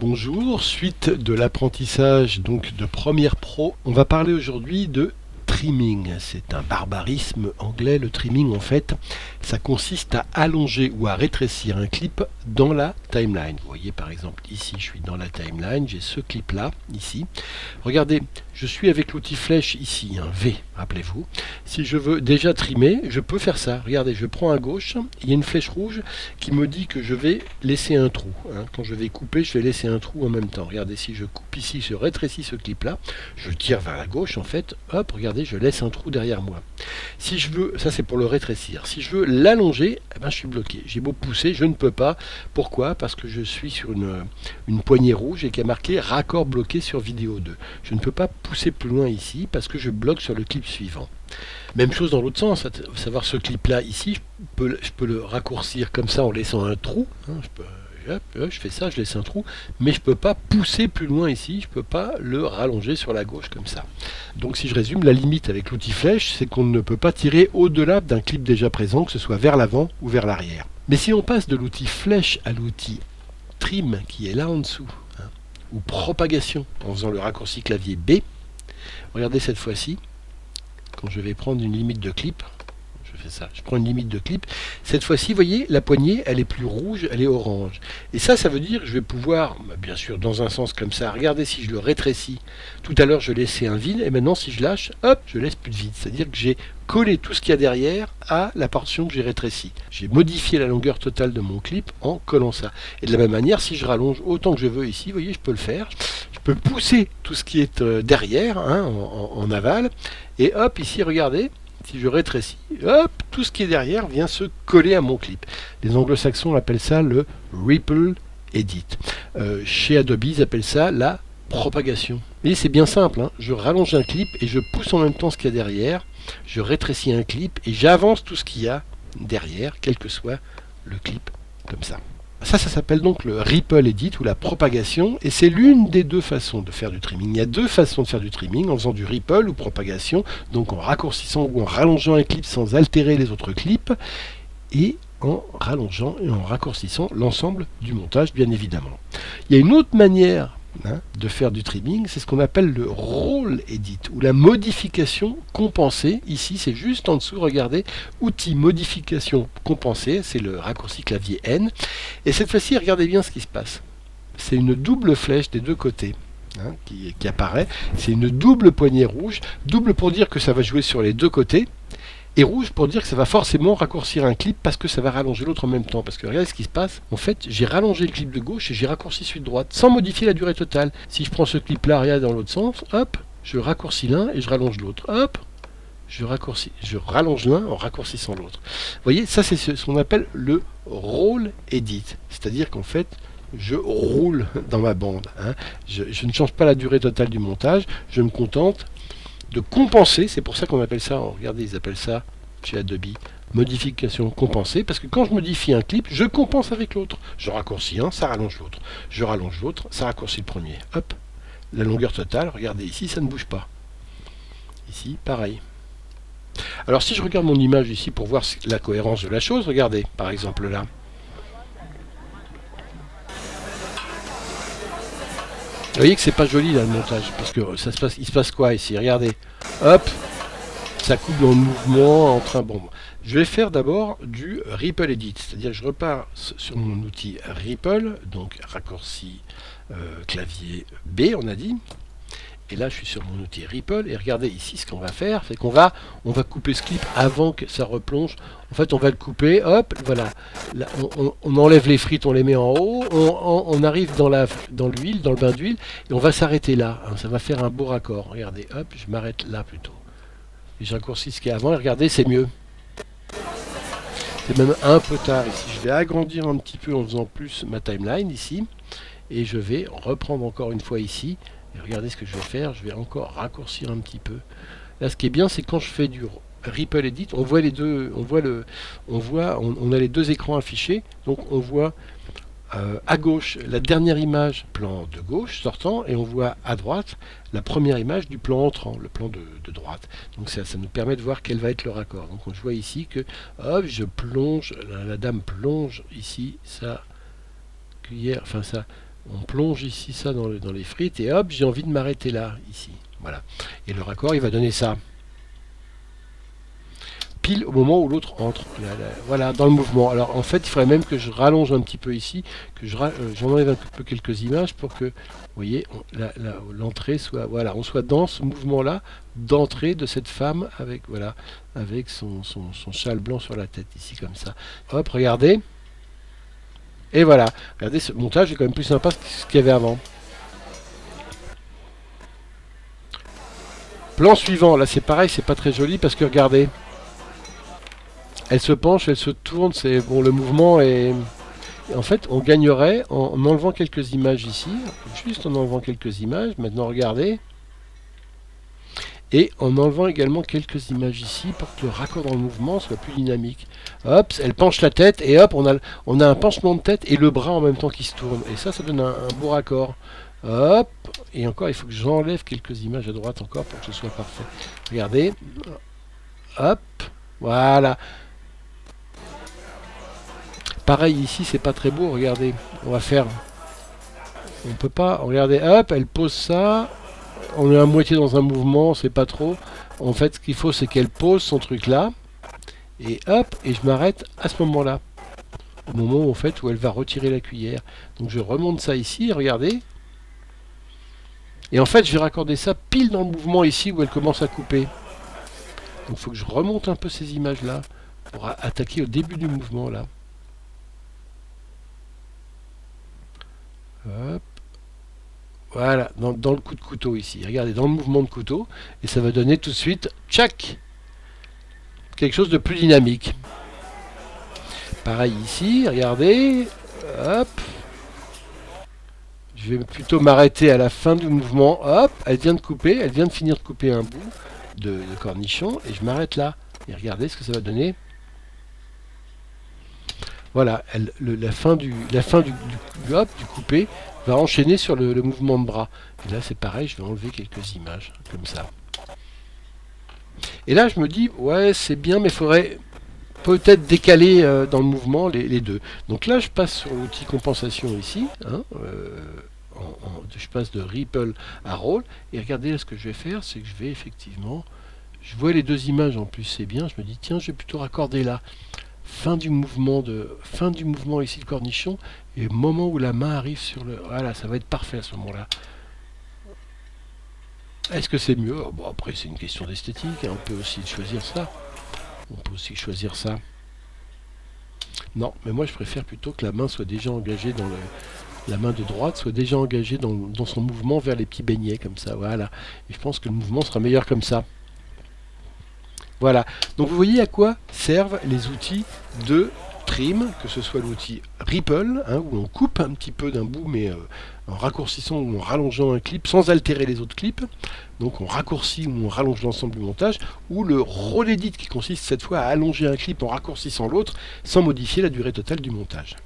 Bonjour, suite de l'apprentissage donc de Premiere Pro, on va parler aujourd'hui de trimming. C'est un barbarisme anglais, le trimming en fait, ça consiste à allonger ou à rétrécir un clip dans la timeline. Vous voyez par exemple ici, je suis dans la timeline, j'ai ce clip là, ici. Regardez, je suis avec l'outil flèche ici, un V, rappelez-vous. Si je veux déjà trimmer, je peux faire ça. Regardez, je prends à gauche, il y a une flèche rouge qui me dit que je vais laisser un trou. Quand je vais couper, je vais laisser un trou en même temps. Regardez, si je coupe ici, je rétrécis ce clip-là, je tire vers la gauche en fait, hop, regardez, je laisse un trou derrière moi. Si je veux, ça c'est pour le rétrécir, si je veux l'allonger, eh ben, je suis bloqué. J'ai beau pousser, je ne peux pas. Pourquoi? Parce que je suis sur une poignée rouge et qui a marqué raccord bloqué sur vidéo 2. Je ne peux pas pousser plus loin ici parce que je bloque sur le clip suivant. Même chose dans l'autre sens, à savoir ce clip là ici, je peux le raccourcir comme ça en laissant un trou. Je fais ça, je laisse un trou, mais je ne peux pas pousser plus loin ici, je ne peux pas le rallonger sur la gauche comme ça. Donc si je résume, la limite avec l'outil flèche, c'est qu'on ne peut pas tirer au-delà d'un clip déjà présent, que ce soit vers l'avant ou vers l'arrière. Mais si on passe de l'outil flèche à l'outil trim, qui est là en dessous, ou propagation, en faisant le raccourci clavier B, regardez cette fois-ci, quand je vais prendre une limite de clip, je fais ça, je prends une limite de clip, cette fois-ci, vous voyez, la poignée, elle est plus rouge, elle est orange. Et ça veut dire que je vais pouvoir, bien sûr, dans un sens comme ça, regardez si je le rétrécis. Tout à l'heure, je laissais un vide, et maintenant, si je lâche, hop, je laisse plus de vide. C'est-à-dire que j'ai collé tout ce qu'il y a derrière à la portion que j'ai rétrécie. J'ai modifié la longueur totale de mon clip en collant ça. Et de la même manière, si je rallonge autant que je veux ici, vous voyez, je peux le faire. Je peux pousser tout ce qui est derrière, en aval, et hop, ici, regardez, si je rétrécis, hop, tout ce qui est derrière vient se coller à mon clip. Les anglo-saxons appellent ça le Ripple Edit. Chez Adobe, ils appellent ça la propagation. Et c'est bien simple, je rallonge un clip et je pousse en même temps ce qu'il y a derrière, je rétrécis un clip et j'avance tout ce qu'il y a derrière, quel que soit le clip, comme ça. Ça s'appelle donc le Ripple Edit ou la propagation, et c'est l'une des deux façons de faire du trimming. Il y a deux façons de faire du trimming, en faisant du Ripple ou propagation, donc en raccourcissant ou en rallongeant un clip sans altérer les autres clips, et en rallongeant et en raccourcissant l'ensemble du montage, bien évidemment. Il y a une autre manière de faire du trimming, c'est ce qu'on appelle le roll edit ou la modification compensée. Ici c'est juste en dessous, regardez, outil modification compensée, c'est le raccourci clavier N, et cette fois-ci regardez bien ce qui se passe, c'est une double flèche des deux côtés qui apparaît, c'est une double poignée rouge, double pour dire que ça va jouer sur les deux côtés, et rouge pour dire que ça va forcément raccourcir un clip parce que ça va rallonger l'autre en même temps. Parce que regardez ce qui se passe. En fait, j'ai rallongé le clip de gauche et j'ai raccourci celui de droite sans modifier la durée totale. Si je prends ce clip là, regardez dans l'autre sens, hop, je raccourcis l'un et je rallonge l'autre. Hop, je rallonge l'un en raccourcissant l'autre. Vous voyez, ça c'est ce qu'on appelle le roll edit. C'est-à-dire qu'en fait, je roule dans ma bande. Je ne change pas la durée totale du montage, je me contente de compenser, c'est pour ça qu'on appelle ça, regardez, ils appellent ça chez Adobe, modification compensée, parce que quand je modifie un clip, je compense avec l'autre. Je raccourcis un, ça rallonge l'autre. Je rallonge l'autre, ça raccourcit le premier. Hop, la longueur totale, regardez ici, ça ne bouge pas. Ici, pareil. Alors si je regarde mon image ici pour voir la cohérence de la chose, regardez, par exemple là. Vous voyez que c'est pas joli là le montage, parce que il se passe quoi ici? Regardez, hop, ça coupe dans le mouvement, en train. Bon, je vais faire d'abord du Ripple Edit, c'est-à-dire que je repars sur mon outil Ripple, donc raccourci clavier B, on a dit. Et là, je suis sur mon outil Ripple, et regardez ici, ce qu'on va faire, c'est qu'on va couper ce clip avant que ça replonge. En fait, on va le couper, hop, voilà. Là, on enlève les frites, on les met en haut, on arrive dans l'huile, dans le bain d'huile, et on va s'arrêter là. Ça va faire un beau raccord. Regardez, hop, je m'arrête là plutôt. Et je raccourcis ce qu'il y a avant, et regardez, c'est mieux. C'est même un peu tard ici. Je vais agrandir un petit peu en faisant plus ma timeline ici, et je vais reprendre encore une fois ici. Et regardez ce que je vais faire, je vais encore raccourcir un petit peu. Là, ce qui est bien, c'est quand je fais du Ripple Edit, on voit les deux, on a les deux écrans affichés, donc on voit à gauche la dernière image, plan de gauche sortant, et on voit à droite la première image du plan entrant, le plan de droite. Donc ça nous permet de voir quel va être le raccord. Donc on voit ici que, hop, je plonge, la dame plonge ici sa cuillère, enfin ça. On plonge ici ça dans les frites et hop, j'ai envie de m'arrêter là, ici. Voilà. Et le raccord, il va donner ça. Pile au moment où l'autre entre. Voilà, dans le mouvement. Alors en fait, il faudrait même que je rallonge un petit peu ici, que j'enlève un peu quelques images pour que, vous voyez, l'entrée soit, voilà, on soit dans ce mouvement-là d'entrée de cette femme avec, voilà, avec son châle blanc sur la tête, ici comme ça. Hop, regardez. Et voilà, regardez, ce montage est quand même plus sympa que ce qu'il y avait avant. Plan suivant, là c'est pareil, c'est pas très joli parce que regardez, elle se penche, elle se tourne, c'est bon, le mouvement est... En fait, on gagnerait en enlevant quelques images ici, juste en enlevant quelques images, maintenant regardez, et en enlevant également quelques images ici pour que le raccord dans le mouvement soit plus dynamique. Hop, elle penche la tête et hop, on a un penchement de tête et le bras en même temps qui se tourne. Et ça donne un beau raccord. Hop, et encore, il faut que j'enlève quelques images à droite encore pour que ce soit parfait. Regardez, hop, voilà. Pareil ici, c'est pas très beau, regardez. On va faire... On peut pas... Regardez, hop, elle pose ça. On est à moitié dans un mouvement, c'est pas trop. En fait, ce qu'il faut, c'est qu'elle pose son truc là. Et hop, et je m'arrête à ce moment-là. Au moment en fait, où elle va retirer la cuillère. Donc je remonte ça ici, regardez. Et en fait, je vais raccorder ça pile dans le mouvement ici où elle commence à couper. Donc il faut que je remonte un peu ces images-là pour attaquer au début du mouvement là. Hop. Voilà, dans le coup de couteau ici. Regardez, dans le mouvement de couteau. Et ça va donner tout de suite, tchac, quelque chose de plus dynamique. Pareil ici, regardez. Hop. Je vais plutôt m'arrêter à la fin du mouvement. Hop, elle vient de couper, elle vient de finir de couper un bout de cornichon. Et je m'arrête là. Et regardez ce que ça va donner. Voilà, la fin du coupé va enchaîner sur le mouvement de bras. Et là, c'est pareil, je vais enlever quelques images, comme ça. Et là, je me dis, ouais, c'est bien, mais il faudrait peut-être décaler dans le mouvement les deux. Donc là, je passe sur l'outil compensation ici. Hein, je passe de Ripple à Roll. Et regardez, là, ce que je vais faire, c'est que je vais effectivement... Je vois les deux images en plus, c'est bien. Je me dis, tiens, je vais plutôt raccorder là. Fin du mouvement ici le cornichon et moment où la main arrive sur le... Voilà, ça va être parfait à ce moment-là. Est-ce que c'est mieux? Bon, après, c'est une question d'esthétique. Hein. On peut aussi choisir ça. Non, mais moi, je préfère plutôt que la main soit déjà engagée dans le... La main de droite soit déjà engagée dans son mouvement vers les petits beignets, comme ça. Voilà. Et je pense que le mouvement sera meilleur comme ça. Voilà, donc vous voyez à quoi servent les outils de trim, que ce soit l'outil Ripple, hein, où on coupe un petit peu d'un bout, mais en raccourcissant ou en rallongeant un clip sans altérer les autres clips. Donc on raccourcit ou on rallonge l'ensemble du montage, ou le roll edit qui consiste cette fois à allonger un clip en raccourcissant l'autre sans modifier la durée totale du montage.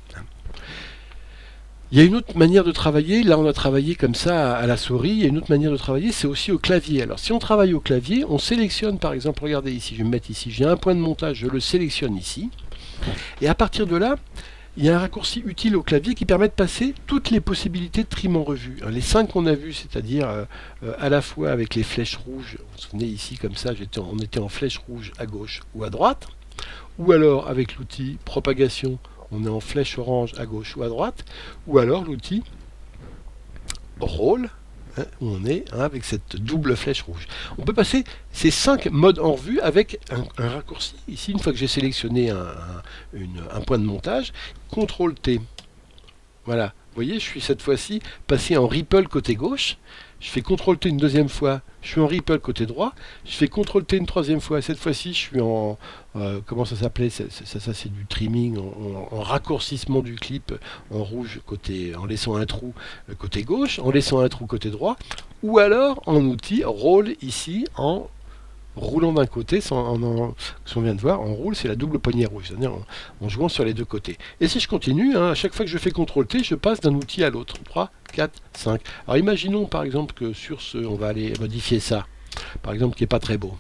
Il y a une autre manière de travailler, là on a travaillé comme ça à la souris, il y a une autre manière de travailler, c'est aussi au clavier. Alors si on travaille au clavier, on sélectionne par exemple, regardez ici, je vais me mettre ici, j'ai un point de montage, je le sélectionne ici, et à partir de là, il y a un raccourci utile au clavier qui permet de passer toutes les possibilités de trim en revue. Les 5 qu'on a vus, c'est-à-dire à la fois avec les flèches rouges, vous vous souvenez ici comme ça, on était en flèche rouge à gauche ou à droite, ou alors avec l'outil propagation, on est en flèche orange à gauche ou à droite, ou alors l'outil Roll, hein, où on est avec cette double flèche rouge. On peut passer ces 5 modes en revue avec un raccourci. Ici, une fois que j'ai sélectionné un point de montage, CTRL-T. Voilà, vous voyez, je suis cette fois-ci passé en Ripple côté gauche. Je fais CTRL-T une deuxième fois, je suis en Ripple côté droit. Je fais CTRL-T une troisième fois, cette fois-ci je suis en... comment ça s'appelait? Ça c'est du trimming, en raccourcissement du clip en rouge, en laissant un trou côté gauche, en laissant un trou côté droit. Ou alors en outil Roll ici, en roulant d'un côté, ce qu'on vient de voir, en roule, c'est la double poignée rouge, c'est-à-dire en jouant sur les deux côtés. Et si je continue, hein, à chaque fois que je fais CTRL-T, je passe d'un outil à l'autre. 3, 4, 5. Alors imaginons par exemple que sur ce, on va aller modifier ça, par exemple qui n'est pas très beau.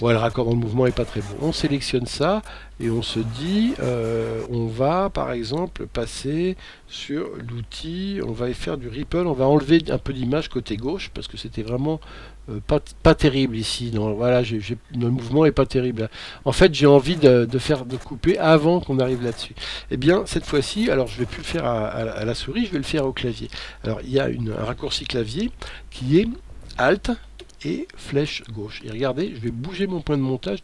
Ouais, le raccord dans le mouvement est pas très bon. On sélectionne ça et on se dit, on va par exemple passer sur l'outil, on va faire du ripple, on va enlever un peu d'image côté gauche parce que c'était vraiment pas terrible ici. Non, voilà, le mouvement est pas terrible. En fait, j'ai envie de couper avant qu'on arrive là-dessus. Eh bien, cette fois-ci, alors je vais plus le faire à la souris, je vais le faire au clavier. Alors, il y a un raccourci clavier qui est Alt et flèche gauche. Et regardez, je vais bouger mon point de montage,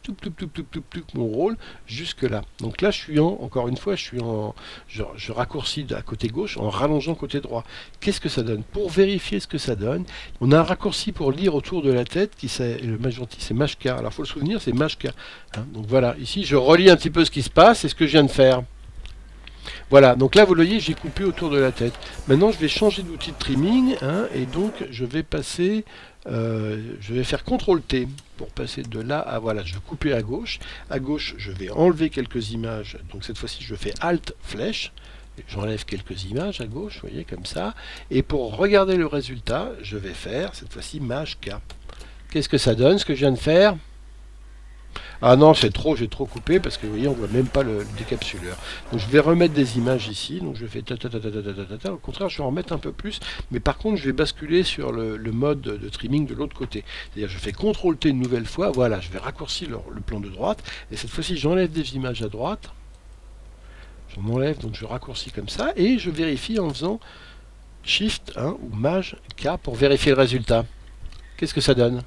mon rôle jusque là. Donc là, je suis encore une fois, je raccourcis à côté gauche en rallongeant côté droit. Qu'est-ce que ça donne? Pour vérifier ce que ça donne, on a un raccourci pour lire autour de la tête, le majorité, c'est Majka. Alors, il faut le souvenir, c'est Majka. Hein, donc voilà, ici, je relis un petit peu ce qui se passe et ce que je viens de faire. Voilà, donc là vous le voyez, j'ai coupé autour de la tête. Maintenant je vais changer d'outil de trimming, hein, et donc je vais passer, je vais faire CTRL-T pour passer de là à voilà, je vais couper à gauche. À gauche, je vais enlever quelques images, donc cette fois-ci je fais Alt flèche, j'enlève quelques images à gauche, vous voyez, comme ça. Et pour regarder le résultat, je vais faire cette fois-ci Maj K. Qu'est-ce que ça donne, ce que je viens de faire? Ah non, c'est trop, j'ai trop coupé parce que vous voyez, on voit même pas le décapsuleur. Donc je vais remettre des images ici. Donc je fais ta ta ta ta ta ta ta ta. Au contraire, je vais en remettre un peu plus. Mais par contre, je vais basculer sur le mode de trimming de l'autre côté. C'est-à-dire, je fais CTRL-T une nouvelle fois. Voilà, je vais raccourcir le plan de droite. Et cette fois-ci, j'enlève des images à droite. J'en enlève, donc je raccourcis comme ça. Et je vérifie en faisant Shift 1 ou Maj K pour vérifier le résultat. Qu'est-ce que ça donne?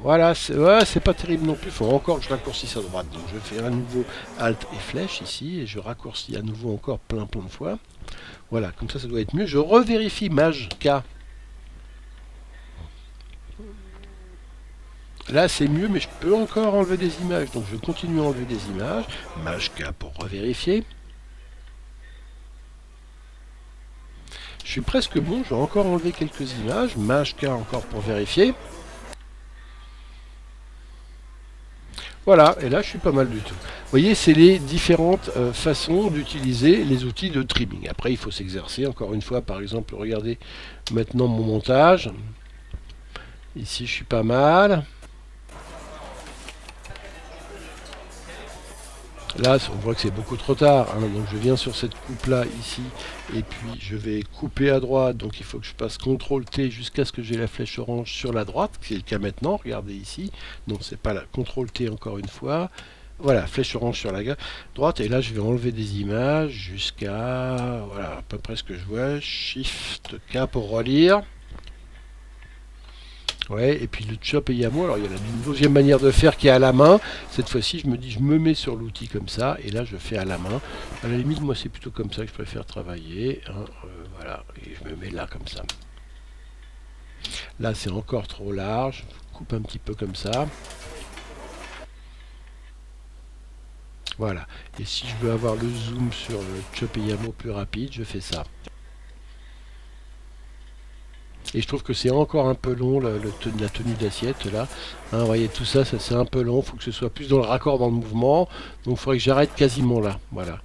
Voilà, c'est pas terrible non plus, il faut encore que je raccourcisse à droite. Donc je fais à nouveau Alt et flèche ici, et je raccourcis à nouveau encore plein de fois. Voilà, comme ça doit être mieux. Je revérifie Maj K. Là c'est mieux, mais je peux encore enlever des images. Donc je continue à enlever des images. Maj K pour revérifier. Je suis presque bon, je vais encore enlever quelques images. Maj K encore pour vérifier. Voilà, et là je suis pas mal du tout. Vous voyez, c'est les différentes façons d'utiliser les outils de trimming. Après, il faut s'exercer, encore une fois, par exemple, regardez maintenant mon montage. Ici, je suis pas mal. Là, on voit que c'est beaucoup trop tard, hein, donc je viens sur cette coupe-là, ici, et puis je vais couper à droite, donc il faut que je passe CTRL-T jusqu'à ce que j'ai la flèche orange sur la droite, qui est le cas maintenant, regardez ici, non, c'est pas la CTRL-T encore une fois, voilà, flèche orange sur la droite, et là je vais enlever des images jusqu'à, voilà, à peu près ce que je vois, Shift-K pour relire. Ouais, et puis le chop et yamo, alors il y a une deuxième manière de faire qui est à la main. Cette fois-ci, je me dis, je me mets sur l'outil comme ça, et là je fais à la main. À la limite, moi c'est plutôt comme ça que je préfère travailler. Hein, voilà, et je me mets là comme ça. Là c'est encore trop large, je coupe un petit peu comme ça. Voilà, et si je veux avoir le zoom sur le chop et yamo plus rapide, je fais ça. Et je trouve que c'est encore un peu long la tenue d'assiette là. Hein, vous voyez tout ça, c'est un peu long. Il faut que ce soit plus dans le raccord dans le mouvement. Donc il faudrait que j'arrête quasiment là. Voilà.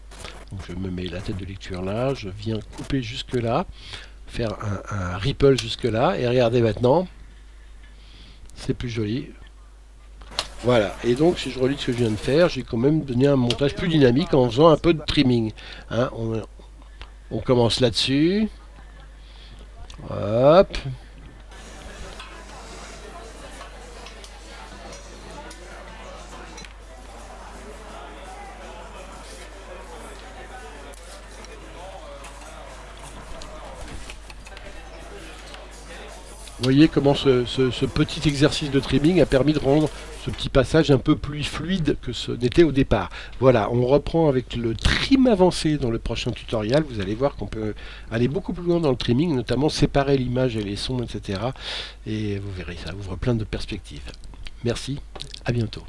Donc je me mets la tête de lecture là. Je viens couper jusque là. Faire un ripple jusque là. Et regardez maintenant. C'est plus joli. Voilà. Et donc si je relis ce que je viens de faire, j'ai quand même donné un montage plus dynamique en faisant un peu de trimming. Hein, on commence là-dessus. Hop. Vous voyez comment ce petit exercice de trimming a permis de rendre ce petit passage un peu plus fluide que ce n'était au départ. Voilà, on reprend avec le trim avancé dans le prochain tutoriel. Vous allez voir qu'on peut aller beaucoup plus loin dans le trimming, notamment séparer l'image et les sons, etc. Et vous verrez, ça ouvre plein de perspectives. Merci, à bientôt.